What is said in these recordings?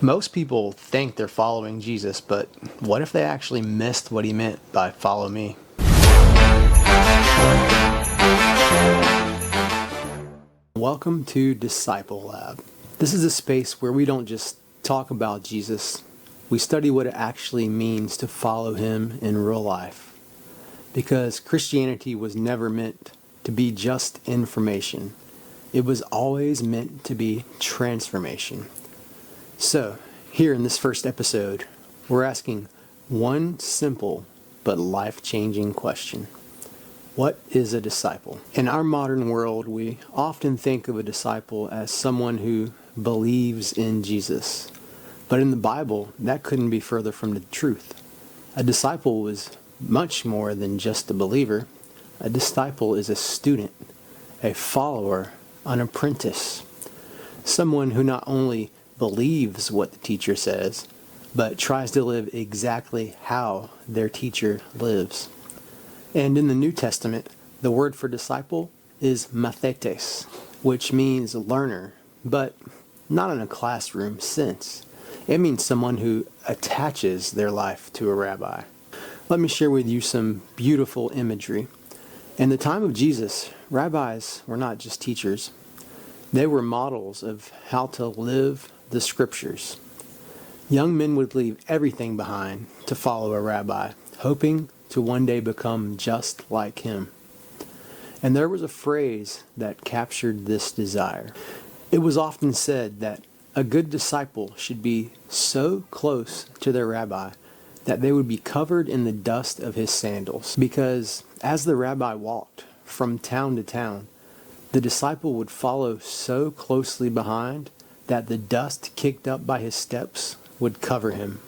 Most people think they're following Jesus, but what if they actually missed what he meant by follow me? Welcome to Disciple Lab. This is a space where we don't just talk about Jesus, we study what it actually means to follow him in real life. Because Christianity was never meant to be just information. It was always meant to be transformation. So, here in this first episode, we're asking one simple but life-changing question. What is a disciple? In our modern world, we often think of a disciple as someone who believes in Jesus. But in the Bible, that couldn't be further from the truth. A disciple was much more than just a believer. A disciple is a student, a follower, an apprentice, someone who not only believes what the teacher says, but tries to live exactly how their teacher lives. And in the New Testament, the word for disciple is mathetes, which means learner, but not in a classroom sense. It means someone who attaches their life to a rabbi. Let me share with you some beautiful imagery. In the time of Jesus, rabbis were not just teachers. They were models of how to live the scriptures. Young men would leave everything behind to follow a rabbi, hoping to one day become just like him. And there was a phrase that captured this desire. It was often said that a good disciple should be so close to their rabbi that they would be covered in the dust of his sandals. Because as the rabbi walked from town to town, the disciple would follow so closely behind that the dust kicked up by his steps would cover him.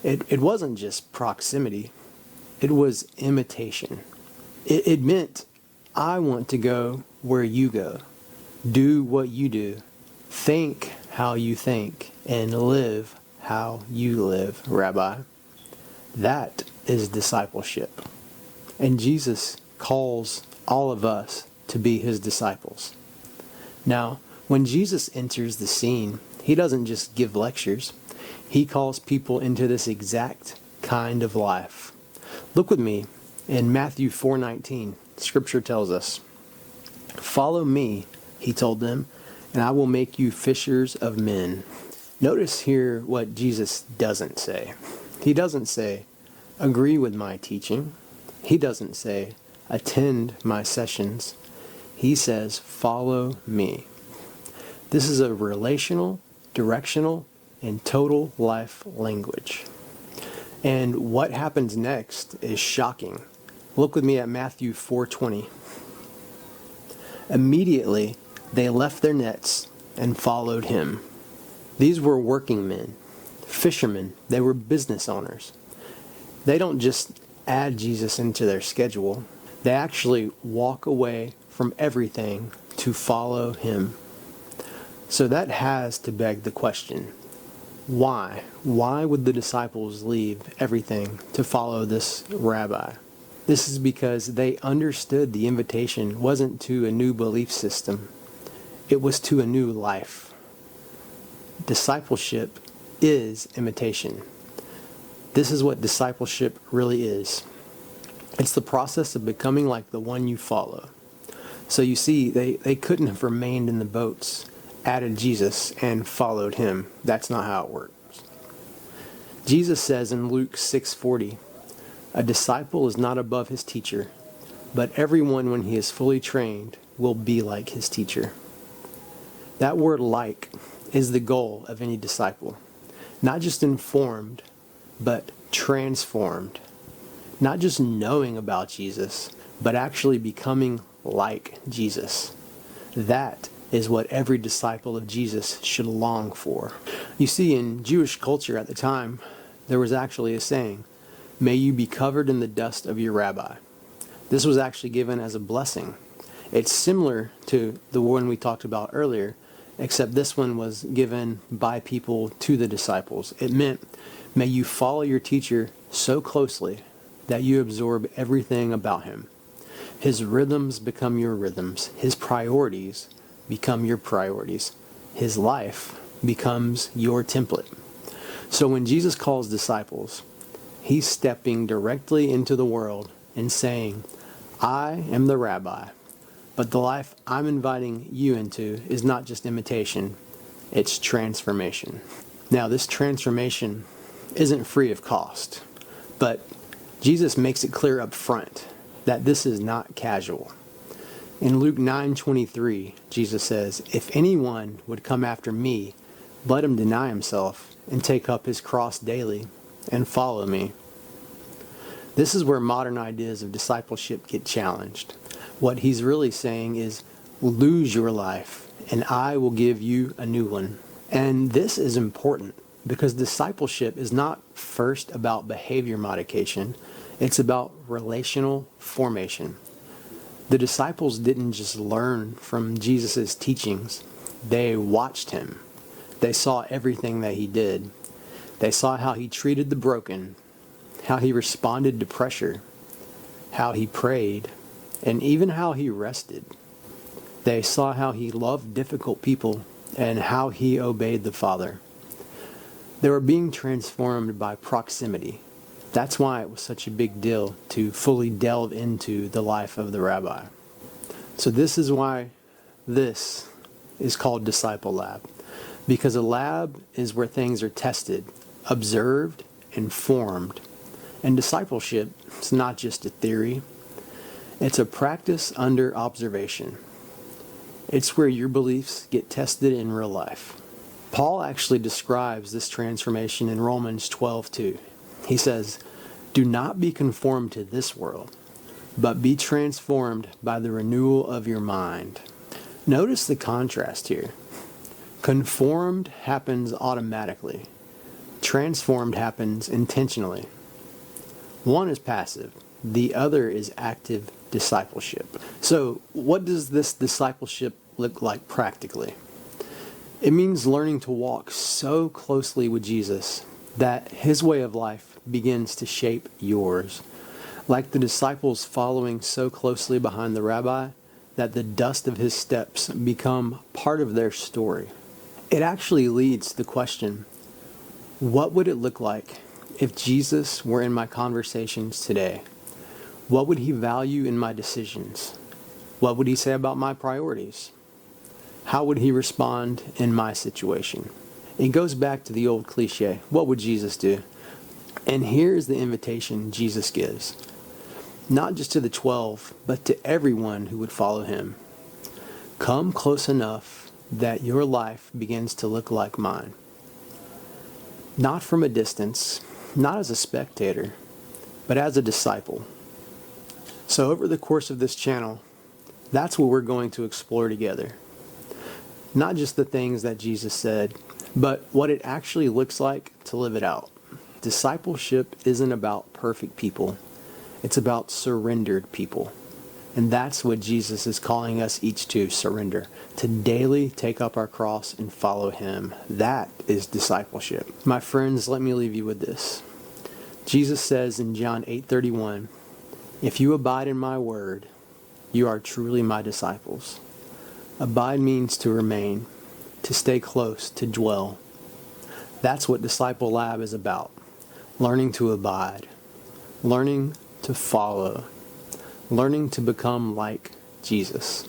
It wasn't just proximity, it was imitation. It meant, I want to go where you go, do what you do, think how you think, and live how you live, Rabbi. That is discipleship. And Jesus calls all of us to be his disciples. Now, when Jesus enters the scene, he doesn't just give lectures. He calls people into this exact kind of life. Look with me in Matthew 4:19. Scripture tells us, "Follow me," he told them, "and I will make you fishers of men." Notice here what Jesus doesn't say. He doesn't say, "Agree with my teaching." He doesn't say, "Attend my sessions." He says, "Follow me." This is a relational, directional, and total life language. And what happens next is shocking. Look with me at Matthew 4:20. Immediately, they left their nets and followed him. These were working men, fishermen. They were business owners. They don't just add Jesus into their schedule. They actually walk away from everything to follow him. So that has to beg the question, why? Why would the disciples leave everything to follow this rabbi? This is because they understood the invitation wasn't to a new belief system. It was to a new life. Discipleship is imitation. This is what discipleship really is. It's the process of becoming like the one you follow. So you see, they couldn't have remained in the boats, added Jesus, and followed him. That's not how it works. Jesus says in Luke 6:40, "A disciple is not above his teacher, but everyone when he is fully trained will be like his teacher." That word "like" is the goal of any disciple. Not just informed, but transformed. Not just knowing about Jesus, but actually becoming like Jesus. That is what every disciple of Jesus should long for. You see, in Jewish culture at the time, there was actually a saying, "May you be covered in the dust of your rabbi." This was actually given as a blessing. It's similar to the one we talked about earlier, except this one was given by people to the disciples. It meant, may you follow your teacher so closely that you absorb everything about him. His rhythms become your rhythms. His priorities become your priorities. His life becomes your template. So when Jesus calls disciples, he's stepping directly into the world and saying, I am the rabbi, but the life I'm inviting you into is not just imitation, it's transformation. Now, this transformation isn't free of cost, but Jesus makes it clear up front that this is not casual. In Luke 9:23, Jesus says, if anyone would come after me, let him deny himself and take up his cross daily and follow me. This is where modern ideas of discipleship get challenged. What he's really saying is, lose your life and I will give you a new one. And this is important because discipleship is not first about behavior modification. It's about relational formation. The disciples didn't just learn from Jesus' teachings. They watched him. They saw everything that he did. They saw how he treated the broken, how he responded to pressure, how he prayed, and even how he rested. They saw how he loved difficult people and how he obeyed the Father. They were being transformed by proximity. That's why it was such a big deal to fully delve into the life of the rabbi. So this is why this is called Disciple Lab. Because a lab is where things are tested, observed, and formed. And discipleship is not just a theory. It's a practice under observation. It's where your beliefs get tested in real life. Paul actually describes this transformation in Romans 12:2. He says, do not be conformed to this world, but be transformed by the renewal of your mind. Notice the contrast here. Conformed happens automatically. Transformed happens intentionally. One is passive. The other is active discipleship. So what does this discipleship look like practically? It means learning to walk so closely with Jesus that his way of life begins to shape yours. Like the disciples following so closely behind the rabbi that the dust of his steps become part of their story. It actually leads to the question, what would it look like if Jesus were in my conversations today? What would he value in my decisions? What would he say about my priorities? How would he respond in my situation? It goes back to the old cliche, what would Jesus do? And here's the invitation Jesus gives. Not just to the 12, but to everyone who would follow him. Come close enough that your life begins to look like mine. Not from a distance, not as a spectator, but as a disciple. So over the course of this channel, that's what we're going to explore together. Not just the things that Jesus said, but what it actually looks like to live it out. Discipleship isn't about perfect people. It's about surrendered people. And that's what Jesus is calling us each to surrender, to daily take up our cross and follow him. That is discipleship. My friends, let me leave you with this. Jesus says in John 8:31, if you abide in my word, you are truly my disciples. Abide means to remain, to stay close, to dwell. That's what Disciple Lab is about. Learning to abide, learning to follow, learning to become like Jesus.